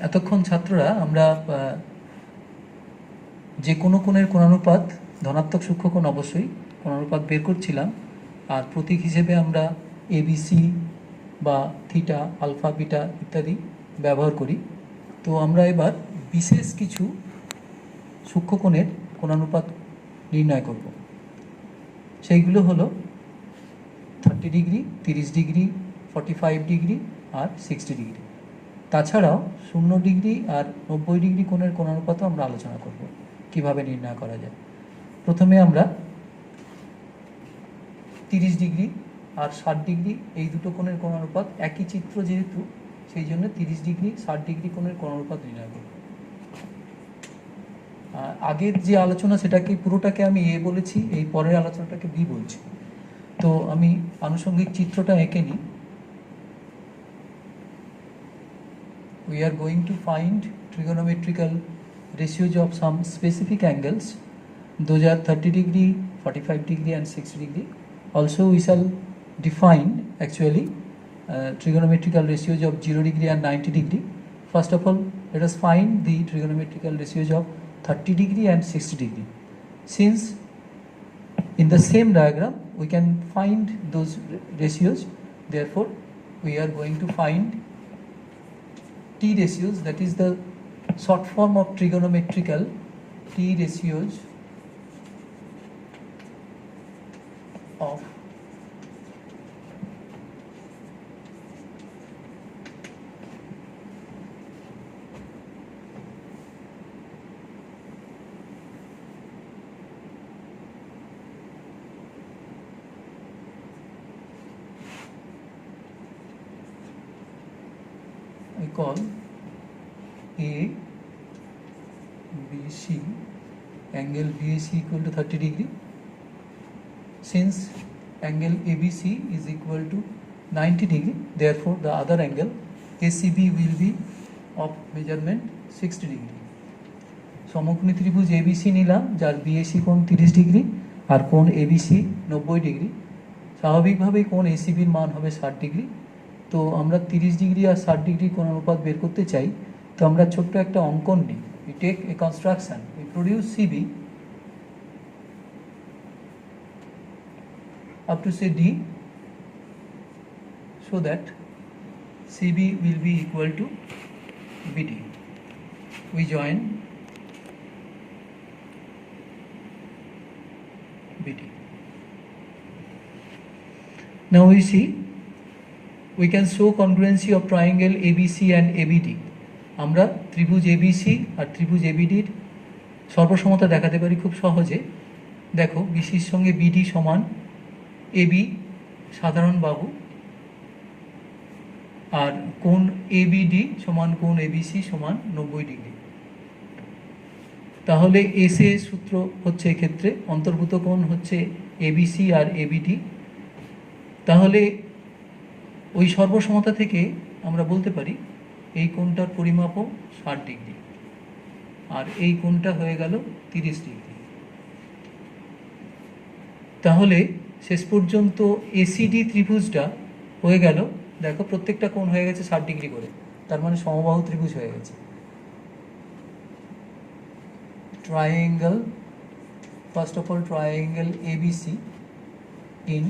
এতক্ষণ ছাত্ররা আমরা যে কোনো কোণের কোণানুপাত, ধনাত্মক সূক্ষ্ম কোণ অবশ্যই কোণানুপাত বের করছিলাম, আর প্রতীক হিসেবে আমরা এবিসি বা থিটা, আলফা, বিটা ইত্যাদি ব্যবহার করি। তো আমরা এবার বিশেষ কিছু সূক্ষ্ম কোণের কোণানুপাত নির্ণয় করব। সেইগুলো হলো 30 ডিগ্রি, 30 ডিগ্রি, 45 ডিগ্রি আর 60 ডিগ্রি। তাছাড়াও 0 ডিগ্রি আর 90 ডিগ্রি কোণের কোণানুপাতও আমরা আলোচনা করব, কিভাবে নির্ণয় করা যায়। প্রথমে আমরা 30 ডিগ্রি আর 60 ডিগ্রি এই দুটো কোণের কোণানুপাত, একই চিত্র যেহেতু সেই জন্য 30 ডিগ্রি 60 ডিগ্রি কোণের কোণানুপাত নির্ণয় করব। আগের যে আলোচনা সেটাকে পুরোটাকে আমি এ বলেছি, এই পরের আলোচনাটাকে বি বলছি। তো আমি আনুষঙ্গিক চিত্রটা এঁকে নিই। We are going to find trigonometrical ratios of some specific angles. Those are 30 degree, 45 degree and 60 degree. Also we shall define actually trigonometrical ratios of 0 degree and 90 degree. First of all, let us find the trigonometrical ratios of 30 degree and 60 degree. Since in the same diagram we can find those ratios, therefore we are going to find T ratios, that is the short form of trigonometrical T ratios of I call A, B, C, angle BAC equal to 30 degree. Since angle ABC is equal to 90 degree, therefore the other angle ACB will be of measurement 60 degree. সমকোণী ত্রিভুজ ABC নিলাম, যার BAC কোণ 30 degree আর কোণ ABC 90 degree. স্বাভাবিকভাবেই কোণ ACBর মান হবে 60 ডিগ্রি। তো আমরা 30 ডিগ্রি আর 60 ডিগ্রি কোণানুপাত বের করতে চাই। তো আমরা ছোট্ট একটা অঙ্কন নিই। We take a construction, we produce CB up to say D, so that CB will be equal to BD. We join BD. Now we see we can show congruency of triangle ABC and ABD. আমরা ত্রিভুজ ABC আর ত্রিভুজ ABDর সর্বসমতা দেখাতে পারি খুব সহজে। দেখো, BCর সঙ্গে BD সমান AB সাধারণ বাহু, আর কোণ ABD সমান কোণ ABC সমান 90 ডিগ্রি। তাহলে SA সূত্র হচ্ছে এক্ষেত্রে অন্তর্ভুত কোণ হচ্ছে ABC আর ABD। তাহলে ওই সর্বসমতা থেকে আমরা বলতে পারি এই কোণটার পরিমাপও 60 ডিগ্রি আর এই কোণটা হয়ে গেল 30 ডিগ্রি। তাহলে শেষ পর্যন্ত ACD ত্রিভুজটা হয়ে গেল, দেখো প্রত্যেকটা কোণ হয়ে গেছে 60 ডিগ্রি করে, তার মানে সমবাহু ত্রিভুজ হয়ে গেছে। Triangle, first of all triangle ABC in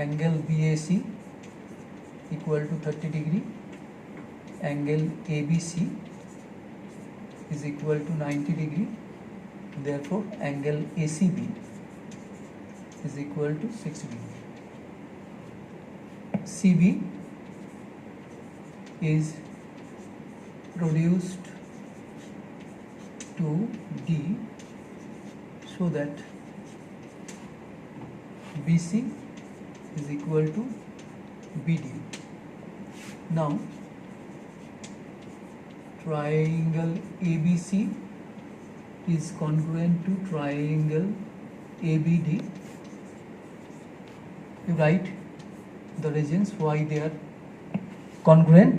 angle BAC equal to 30 degree, angle ABC is equal to 90 degree, therefore angle ACB is equal to 60 degree. CB is reduced to D so that BC is equal to BD. Now triangle ABC is congruent to triangle ABD. You write the reasons why they are congruent.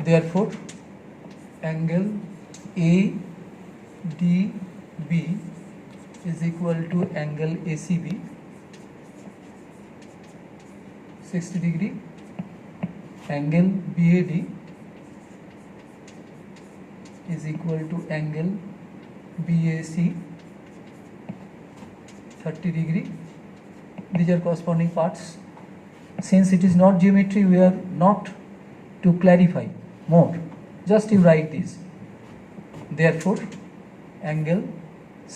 Therefore angle ADB is equal to angle ACB 60 degree, angle BAD is equal to angle BAC 30 degree. These are corresponding parts. Since it is not geometry, we are not to clarify more, just you write this. Therefore angle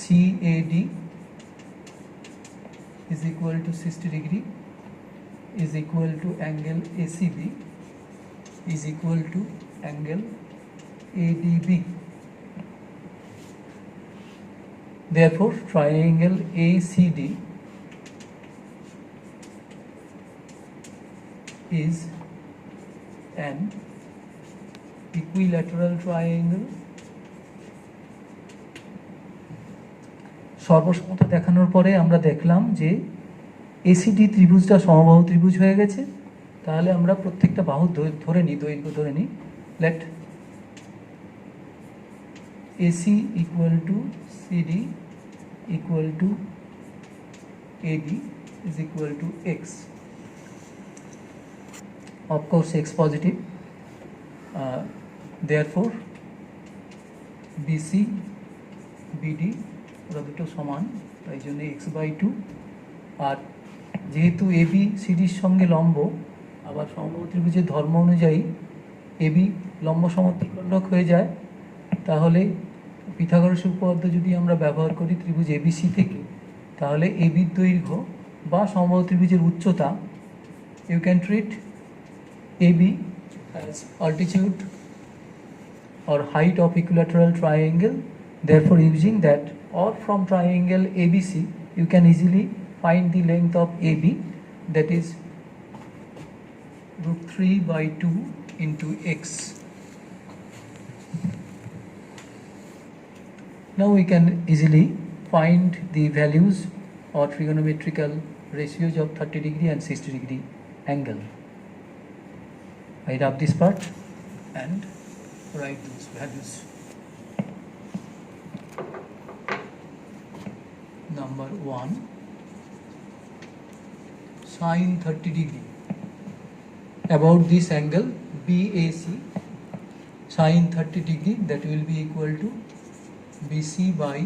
CAD is equal to 60 degree is equal to angle ACB is equal to angle ADB. Therefore triangle ACD is an equilateral triangle. সর্বসমতা দেখানোর পরে আমরা দেখলাম যে ACD ত্রিভুজটা সমবাহু ত্রিভুজ হয়ে গেছে। তাহলে আমরা প্রত্যেকটা বাহু ধরে নিই, দৈর্ঘ্য ধরে নিই। Let AC equal to CD equal to AD is equal to x. Of course x positive. Therefore BC BD ওরা দুটো সমান, তাই জন্য x/2। আর যেহেতু AB সিডির সঙ্গে লম্ব, আবার সমবাহু ত্রিভুজের ধর্ম অনুযায়ী AB লম্ব সমদ্বিখণ্ডক হয়ে যায়, তাহলে পিথাগোরাসের উপপাদ্য যদি আমরা ব্যবহার করি ত্রিভুজ এবিসি থেকে, তাহলে এবির দৈর্ঘ্য বা সমবাহু ত্রিভুজের উচ্চতা, you can treat AB as altitude or height of equilateral triangle. Therefore using that, or from triangle ABC you can easily find the length of AB, that is √3/2 into x. Now we can easily find the values or trigonometrical ratios of 30 degree and 60 degree angle. I rub this part and write those values. Number 1, sin 30 degree. About this angle BAC, sin 30 degree, that will be equal to BC by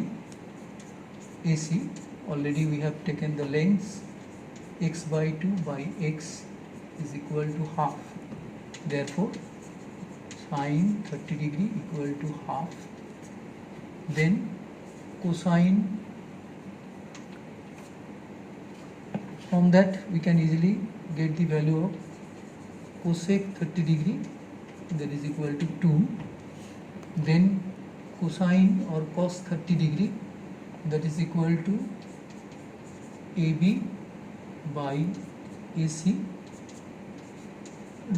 AC. Already we have taken the lengths, x/2 by x is equal to half. Therefore sin 30 degree equal to half. Then cosine, from that we can easily get the value of cosec 30 degree, that is equal to 2. Then cosine or cos 30 degree, that is equal to AB by AC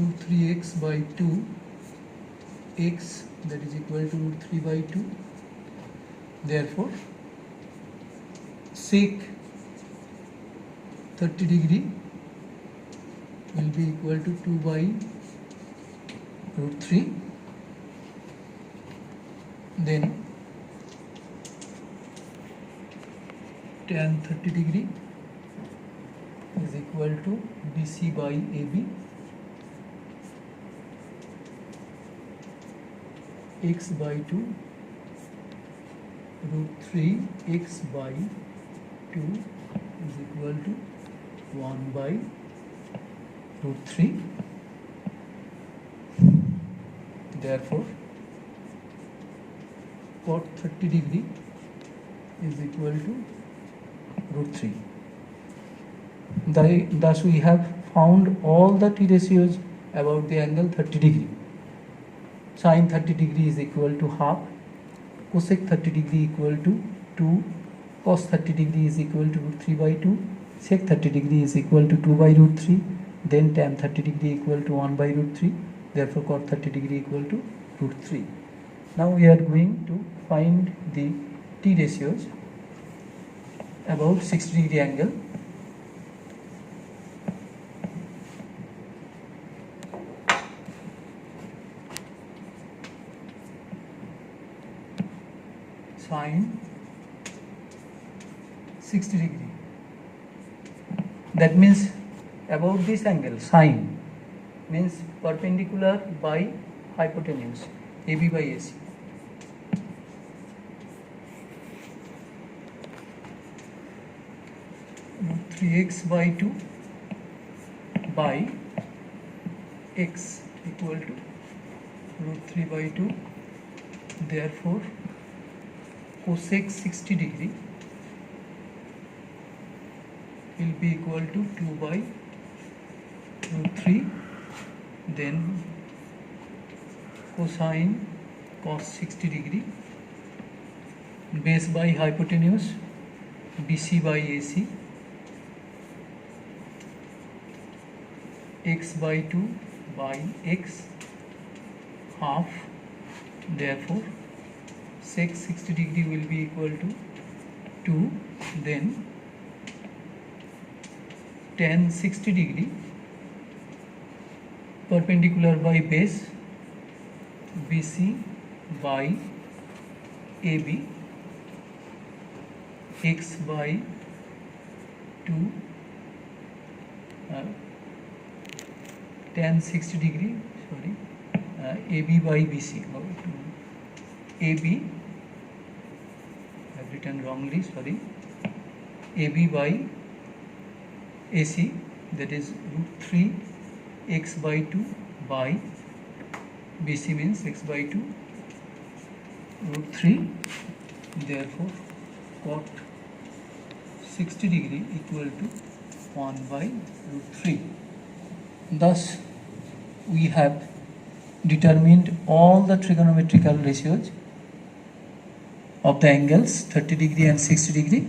√3x/2 x, that is equal to √3/2. Therefore sec 30 degree will be equal to 2/√3. Then tan 30 degree is equal to BC by AB x/2 √3x/2 is equal to 1/√3. Therefore cot 30 degree is equal to √3. Thus we have found all the T ratios about the angle 30 degree. Sin 30 degree is equal to half, cosec 30 degree equal to 2, cos 30 degree is equal to √3/2, sec 30 degree is equal to 2/√3, then tan 30 degree equal to 1/√3. Therefore cot 30 degree equal to √3. Now we are going to find the T ratios about 60 degree angle. Sin 60 degree, that means about this angle sin, means perpendicular by hypotenuse, AB by AC. Root 3x by 2 by x equal to root 3 by 2. Therefore, cosec 60 degree will be equal to 2 by root 3. Then cosine cos 60 degree, base by hypotenuse, BC by AC, x by 2 by x half. Therefore sec 60 degree will be equal to 2. Then tan 60 degree perpendicular by base, BC by AB, x by 2 tan 60 degree, AB by BC, AB, I've written wrongly, AB by AC, that is root 3 x by 2 by BC means x by 2 root 3. Therefore cot 60 degree equal to 1 by root 3. Thus we have determined all the trigonometrical ratios of the angles 30 degree and 60 degree